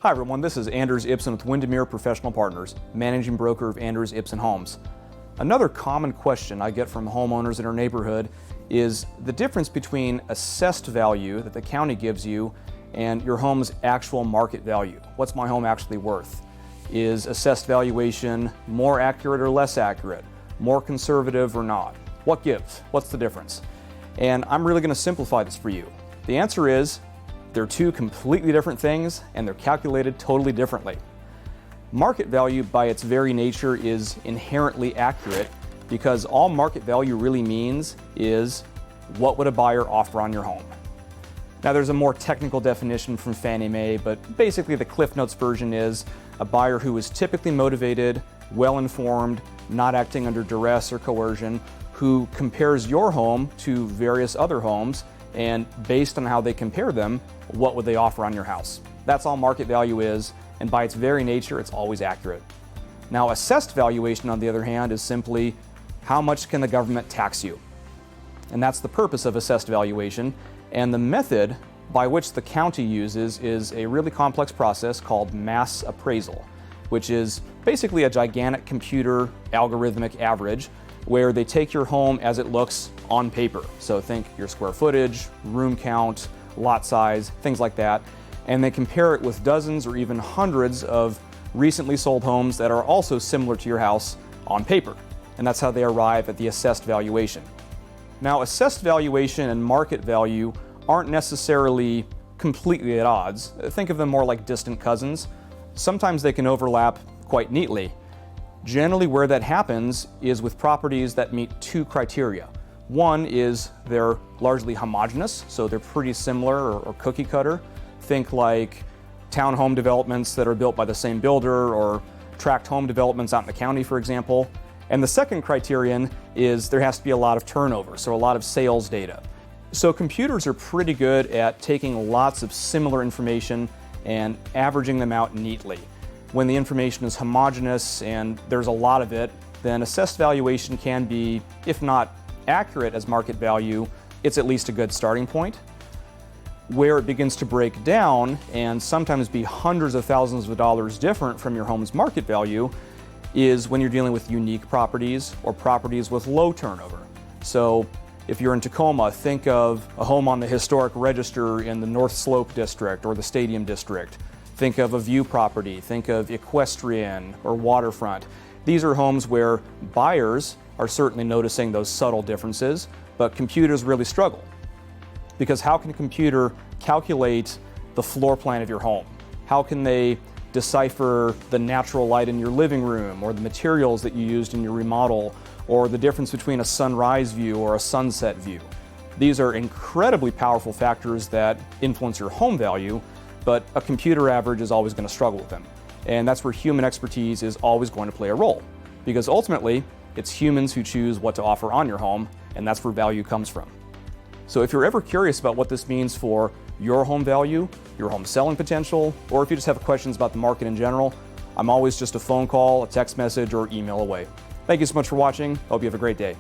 Hi everyone, this is Anders Ibsen with Windermere Professional Partners, managing broker of Anders Ibsen Homes. Another common question I get from homeowners in our neighborhood is the difference between assessed value that the county gives you and your home's actual market value. What's my home actually worth? Is assessed valuation more accurate or less accurate? More conservative or not? What gives? What's the difference? And I'm really going to simplify this for you. The answer is they're two completely different things and they're calculated totally differently. Market value by its very nature is inherently accurate because all market value really means is what would a buyer offer on your home. Now there's a more technical definition from Fannie Mae, but basically the Cliff Notes version is a buyer who is typically motivated, well-informed, not acting under duress or coercion, who compares your home to various other homes, and based on how they compare them, what would they offer on your house? That's all market value is, and by its very nature, it's always accurate. Now, assessed valuation, on the other hand, is simply how much can the government tax you? And that's the purpose of assessed valuation, and the method by which the county uses is a really complex process called mass appraisal, which is basically a gigantic computer algorithmic average where they take your home as it looks on paper. So think your square footage, room count, lot size, things like that. And they compare it with dozens or even hundreds of recently sold homes that are also similar to your house on paper. And that's how they arrive at the assessed valuation. Now, assessed valuation and market value aren't necessarily completely at odds. Think of them more like distant cousins. Sometimes they can overlap quite neatly. Generally, where that happens is with properties that meet two criteria. One is they're largely homogeneous, so they're pretty similar or cookie cutter. Think like townhome developments that are built by the same builder or tract home developments out in the county, for example. And the second criterion is there has to be a lot of turnover, so a lot of sales data. So computers are pretty good at taking lots of similar information and averaging them out neatly. When the information is homogeneous and there's a lot of it, then assessed valuation can be, if not accurate as market value, it's at least a good starting point. Where it begins to break down and sometimes be hundreds of thousands of dollars different from your home's market value is when you're dealing with unique properties or properties with low turnover. So if you're in Tacoma, think of a home on the historic register in the North Slope district or the Stadium district. Think of a view property, think of equestrian or waterfront. These are homes where buyers are certainly noticing those subtle differences, but computers really struggle. Because how can a computer calculate the floor plan of your home? How can they decipher the natural light in your living room or the materials that you used in your remodel or the difference between a sunrise view or a sunset view? These are incredibly powerful factors that influence your home value, but a computer average is always going to struggle with them. And that's where human expertise is always going to play a role. Because ultimately, it's humans who choose what to offer on your home, and that's where value comes from. So if you're ever curious about what this means for your home value, your home selling potential, or if you just have questions about the market in general, I'm always just a phone call, a text message, or email away. Thank you so much for watching. Hope you have a great day.